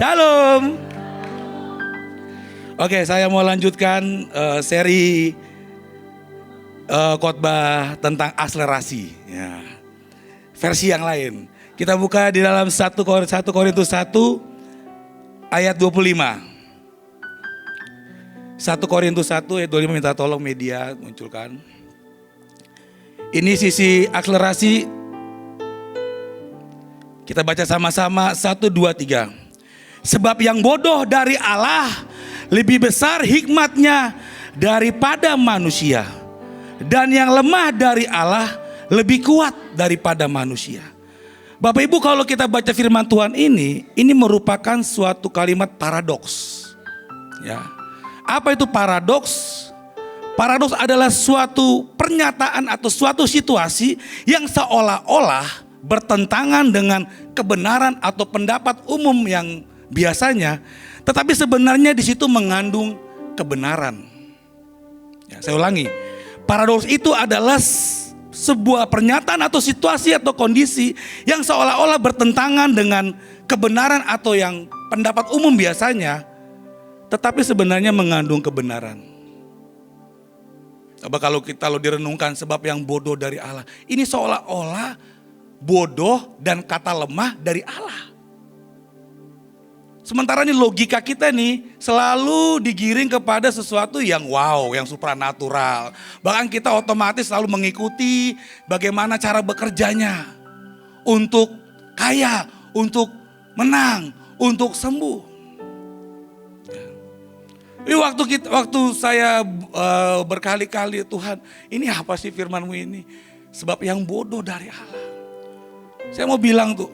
Shalom. Oke, saya mau lanjutkan seri khotbah tentang akselerasi. Ya. Versi yang lain. Kita buka di dalam 1 Korintus 1 ayat 25. 1 Korintus 1 ayat 25, minta tolong media munculkan. Ini sisi akselerasi. Kita baca sama-sama 1, 2, 3. Sebab yang bodoh dari Allah lebih besar hikmatnya daripada manusia. Dan yang lemah dari Allah lebih kuat daripada manusia. Bapak Ibu, kalau kita baca firman Tuhan ini merupakan suatu kalimat paradoks. Ya. Apa itu paradoks? Paradoks adalah suatu pernyataan atau suatu situasi yang seolah-olah bertentangan dengan kebenaran atau pendapat umum yang biasanya, tetapi sebenarnya di situ mengandung kebenaran. Ya, saya ulangi, paradoks itu adalah sebuah pernyataan atau situasi atau kondisi yang seolah-olah bertentangan dengan kebenaran atau yang pendapat umum biasanya, tetapi sebenarnya mengandung kebenaran. Coba kalau direnungkan, sebab yang bodoh dari Allah, ini seolah-olah bodoh dan kata lemah dari Allah. Sementara ini logika kita nih selalu digiring kepada sesuatu yang wow, yang supranatural. Bahkan kita otomatis selalu mengikuti bagaimana cara bekerjanya. Untuk kaya, untuk menang, untuk sembuh. Ini waktu saya berkali-kali, Tuhan, ini apa sih firman-Mu ini? Sebab yang bodoh dari Allah. Saya mau bilang tuh,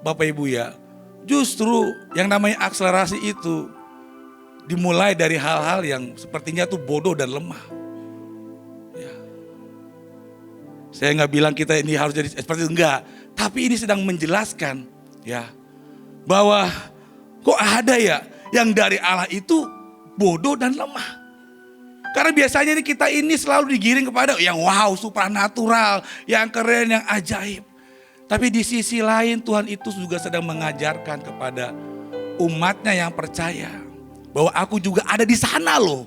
Bapak Ibu ya, justru yang namanya akselerasi itu dimulai dari hal-hal yang sepertinya tuh bodoh dan lemah. Ya. Saya nggak bilang kita ini harus jadi seperti itu, enggak. Tapi ini sedang menjelaskan ya, bahwa kok ada ya yang dari Allah itu bodoh dan lemah. Karena biasanya kita ini selalu digiring kepada yang wow, supranatural, yang keren, yang ajaib. Tapi di sisi lain Tuhan itu juga sedang mengajarkan kepada umatnya yang percaya bahwa aku juga ada di sana loh.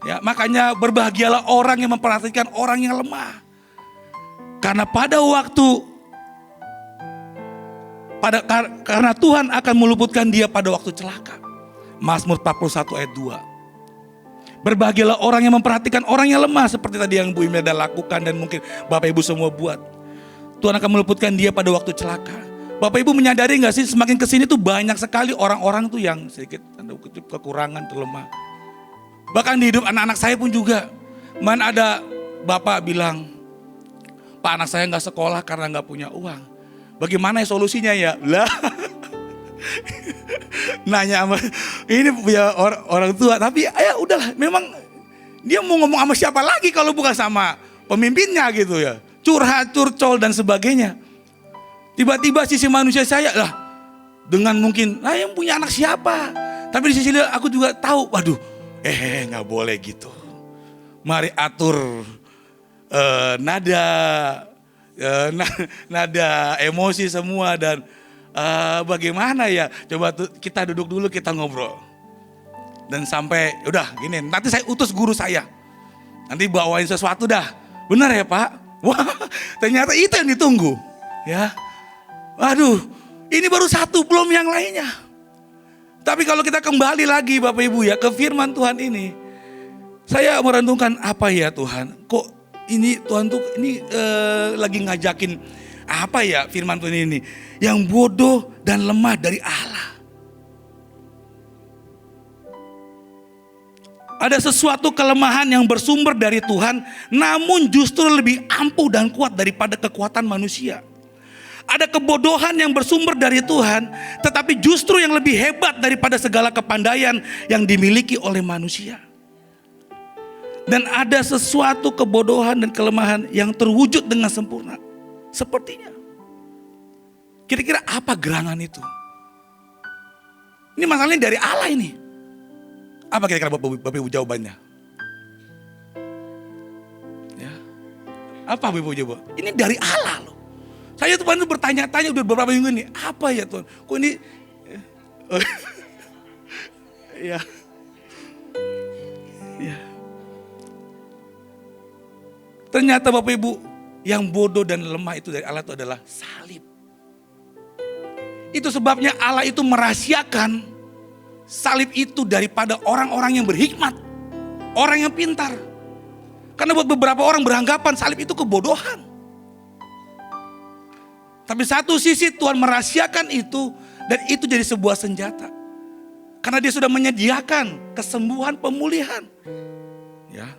Ya, makanya berbahagialah orang yang memperhatikan orang yang lemah. Karena karena Tuhan akan meluputkan dia pada waktu celaka. Mazmur 41 ayat 2. Berbahagialah orang yang memperhatikan orang yang lemah, seperti tadi yang Bu Imelda lakukan dan mungkin Bapak Ibu semua buat. Tuhan akan meluputkan dia pada waktu celaka. Bapak Ibu menyadari gak sih, semakin kesini tuh banyak sekali orang-orang tuh yang sedikit kekurangan, terlemah. Bahkan di hidup anak-anak saya pun juga. Mana ada bapak bilang, Pak, anak saya gak sekolah karena gak punya uang. Bagaimana ya solusinya ya? Lah, nanya sama ini punya orang tua, tapi ya udahlah, memang dia mau ngomong sama siapa lagi kalau bukan sama pemimpinnya gitu ya. Curhat, curcol dan sebagainya. Tiba-tiba sisi manusia saya lah, dengan mungkin, yang punya anak siapa? Tapi di sisi lain aku juga tahu, waduh, nggak boleh gitu. Mari atur nada emosi semua dan bagaimana ya, coba kita duduk dulu, kita ngobrol dan sampai udah gini, nanti saya utus guru saya, nanti bawain sesuatu dah. Benar ya Pak? Wah, ternyata itu yang ditunggu ya. Waduh, ini baru satu, belum yang lainnya. Tapi kalau kita kembali lagi Bapak Ibu ya ke firman Tuhan ini, saya merenungkan, apa ya Tuhan, kok ini Tuhan tuh ini lagi ngajakin apa ya firman Tuhan ini, yang bodoh dan lemah dari Allah. Ada sesuatu kelemahan yang bersumber dari Tuhan, namun justru lebih ampuh dan kuat daripada kekuatan manusia. Ada kebodohan yang bersumber dari Tuhan, tetapi justru yang lebih hebat daripada segala kepandaian yang dimiliki oleh manusia. Dan ada sesuatu kebodohan dan kelemahan yang terwujud dengan sempurna. Sepertinya. Kira-kira apa gerangan itu? Ini masalahnya dari Allah ini. Apa kira-kira Bapak Ibu jawabannya? Ya. Apa Bapak Ibu jawab? Ini dari Allah loh. Saya Tuhan itu bertanya-tanya udah beberapa minggu ini, apa ya Tuhan? Kok ini ya. Ya. Ternyata Bapak Ibu, yang bodoh dan lemah itu dari Allah itu adalah salib. Itu sebabnya Allah itu merahasiakan salib itu daripada orang-orang yang berhikmat, orang yang pintar. Karena buat beberapa orang beranggapan salib itu kebodohan. Tapi satu sisi Tuhan merahasiakan itu dan itu jadi sebuah senjata. Karena dia sudah menyediakan kesembuhan, pemulihan. Ya.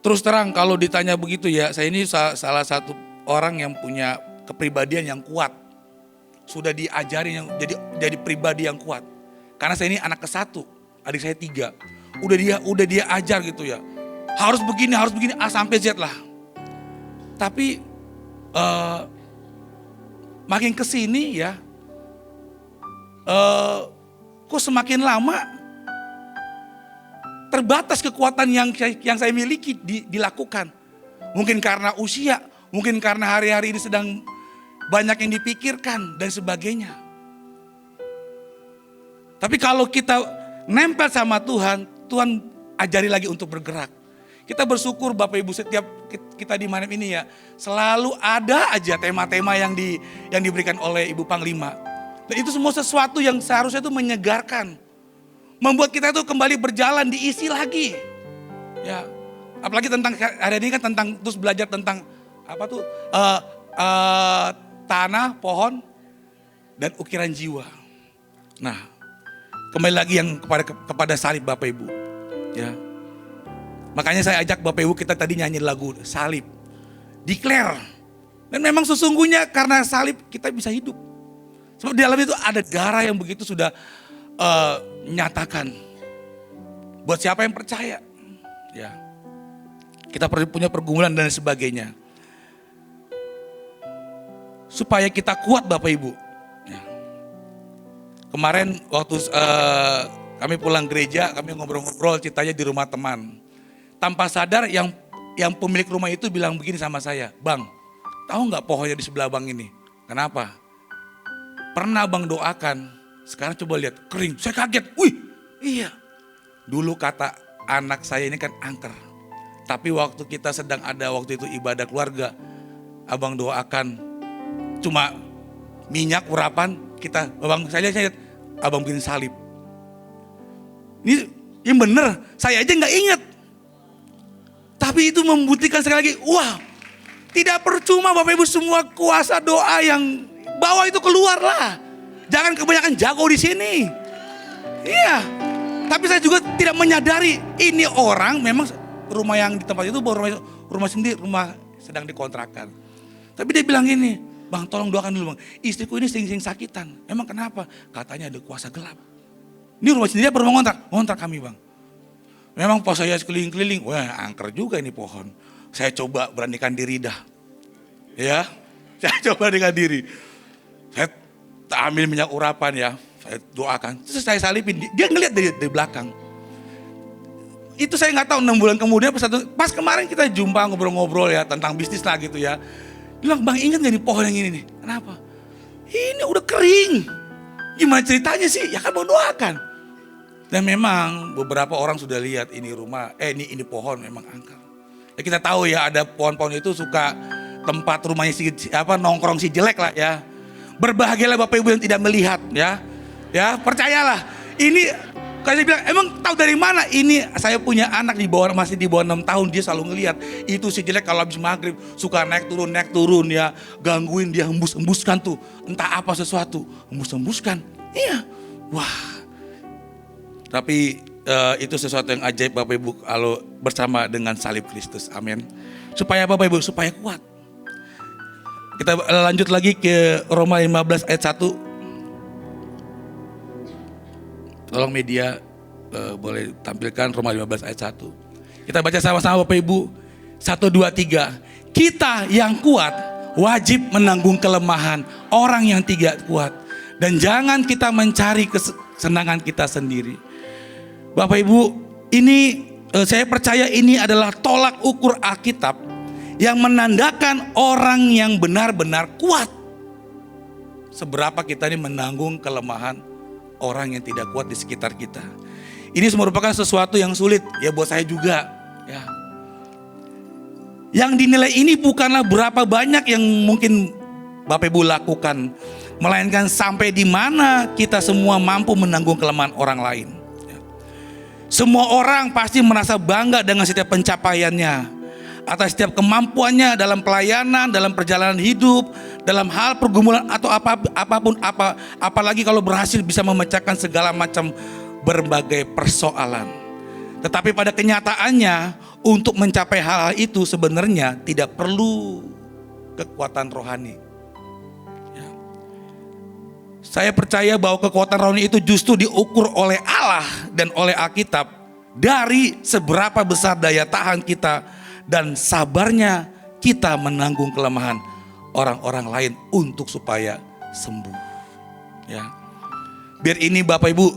Terus terang kalau ditanya begitu ya, saya ini salah satu orang yang punya kepribadian yang kuat. Sudah diajarin yang jadi pribadi yang kuat. Karena saya ini anak ke-1, adik saya 3. Udah dia ajar gitu ya. Harus begini, A sampai Z lah. Tapi makin kesini ya, kok semakin lama terbatas kekuatan yang saya miliki dilakukan. Mungkin karena usia, mungkin karena hari-hari ini sedang banyak yang dipikirkan dan sebagainya. Tapi kalau kita nempel sama Tuhan, Tuhan ajari lagi untuk bergerak. Kita bersyukur Bapak Ibu setiap kita di malam ini ya, selalu ada aja tema-tema yang diberikan oleh Ibu Panglima. Dan itu semua sesuatu yang seharusnya itu menyegarkan. Membuat kita itu kembali berjalan, diisi lagi. Ya, apalagi tentang hari ini kan tentang terus belajar tentang apa tuh tanah, pohon, dan ukiran jiwa. Nah, kembali lagi yang kepada salib Bapak Ibu. Ya, makanya saya ajak Bapak Ibu kita tadi nyanyi lagu salib, declare. Dan memang sesungguhnya karena salib kita bisa hidup. Sebab di dalam itu ada darah yang begitu sudah nyatakan. Buat siapa yang percaya, ya kita punya pergumulan dan sebagainya. Supaya kita kuat Bapak Ibu. Ya. Kemarin waktu kami pulang gereja, kami ngobrol-ngobrol ceritanya di rumah teman. Tanpa sadar yang pemilik rumah itu bilang begini sama saya, Bang, tahu nggak pohonnya di sebelah Bang ini? Kenapa? Pernah Bang doakan, sekarang coba lihat kering. Saya kaget, wih, iya. Dulu kata anak saya ini kan angker. Tapi waktu kita sedang ada waktu itu ibadah keluarga, Abang doakan cuma minyak urapan kita, Abang saya lihat, Abang bikin salib. Ini yang bener, saya aja nggak ingat. Tapi itu membuktikan sekali lagi, wah, tidak percuma Bapak Ibu semua kuasa doa yang bawa itu keluarlah. Jangan kebanyakan jago di sini. Iya. Tapi saya juga tidak menyadari ini orang memang rumah yang di tempat itu rumah sendiri, rumah sedang dikontrakan. Tapi dia bilang gini, Bang tolong doakan dulu Bang. Istriku ini sering sakitan. Emang kenapa? Katanya ada kuasa gelap. Ini rumah sendiri apa rumah ngontrak kami Bang. Memang pas saya keliling-keliling, wah angker juga ini pohon. Saya coba beranikan diri dah. Ya, saya coba beranikan diri. Saya ambil minyak urapan ya, saya doakan. Terus saya salipin, dia ngeliat dari belakang. Itu saya nggak tahu 6 bulan kemudian pas kemarin kita jumpa ngobrol-ngobrol ya tentang bisnis lah gitu ya. Dia bilang, Bang ingat gak nih pohon yang ini nih? Kenapa? Ini udah kering. Gimana ceritanya sih? Ya kan mau doakan. Dan memang beberapa orang sudah lihat ini rumah, ini pohon memang angker. Ya kita tahu ya ada pohon-pohon itu suka tempat rumahnya nongkrong si jelek lah ya. Berbahagialah Bapak Ibu yang tidak melihat ya. Ya percayalah. Ini kalau saya bilang emang tahu dari mana ini saya punya anak masih di bawah 6 tahun dia selalu ngelihat itu si jelek kalau habis maghrib suka naik turun ya gangguin dia hembuskan tuh entah apa sesuatu hembuskan iya wah tapi itu sesuatu yang ajaib Bapak Ibu kalau bersama dengan salib Kristus amin supaya Bapak Ibu supaya kuat kita lanjut lagi ke Roma 15 ayat 1. Tolong media boleh tampilkan Roma 15 ayat 1. Kita baca sama-sama Bapak Ibu. 1, 2, 3. Kita yang kuat wajib menanggung kelemahan orang yang tidak kuat. Dan jangan kita mencari kesenangan kita sendiri. Bapak Ibu, ini saya percaya ini adalah tolak ukur Alkitab yang menandakan orang yang benar-benar kuat. Seberapa kita ini menanggung kelemahan orang yang tidak kuat di sekitar kita. Ini merupakan sesuatu yang sulit ya buat saya juga ya. Yang dinilai ini bukanlah berapa banyak yang mungkin Bapak Ibu lakukan, melainkan sampai di mana kita semua mampu menanggung kelemahan orang lain. Semua orang pasti merasa bangga dengan setiap pencapaiannya, atas setiap kemampuannya dalam pelayanan, dalam perjalanan hidup, dalam hal pergumulan atau apalagi kalau berhasil bisa memecahkan segala macam berbagai persoalan. Tetapi pada kenyataannya untuk mencapai hal-hal itu sebenarnya tidak perlu kekuatan rohani. Ya. Saya percaya bahwa kekuatan rohani itu justru diukur oleh Allah dan oleh Alkitab dari seberapa besar daya tahan kita dan sabarnya kita menanggung kelemahan orang-orang lain untuk supaya sembuh. Ya. Biar ini Bapak Ibu,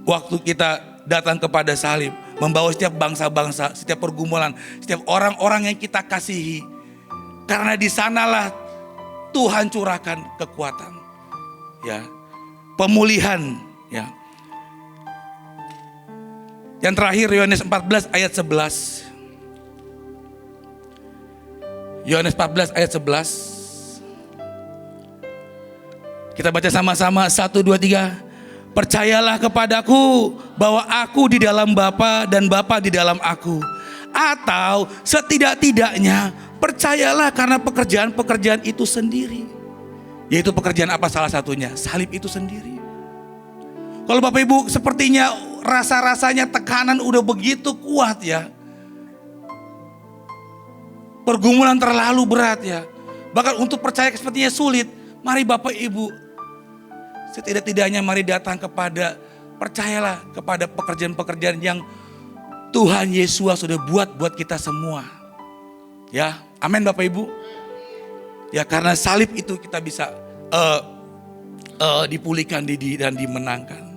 waktu kita datang kepada salib, membawa setiap bangsa-bangsa, setiap pergumulan, setiap orang-orang yang kita kasihi. Karena di sanalah Tuhan curahkan kekuatan. Ya. Pemulihan, ya. Yang terakhir Yohanes 14 ayat 11. Yohanes 14 ayat 11. Kita baca sama-sama 1, 2, 3. Percayalah kepadaku bahwa aku di dalam Bapa dan Bapa di dalam aku. Atau setidak-tidaknya percayalah karena pekerjaan-pekerjaan itu sendiri. Yaitu pekerjaan apa salah satunya? Salib itu sendiri. Kalau Bapak Ibu sepertinya rasa-rasanya tekanan udah begitu kuat ya. Pergumulan terlalu berat ya. Bahkan untuk percaya sepertinya sulit. Mari Bapak Ibu, setidak-tidaknya mari datang percayalah kepada pekerjaan-pekerjaan yang Tuhan Yesus sudah buat kita semua. Ya, amin Bapak Ibu. Ya, karena salib itu kita bisa dipulihkan dan dimenangkan.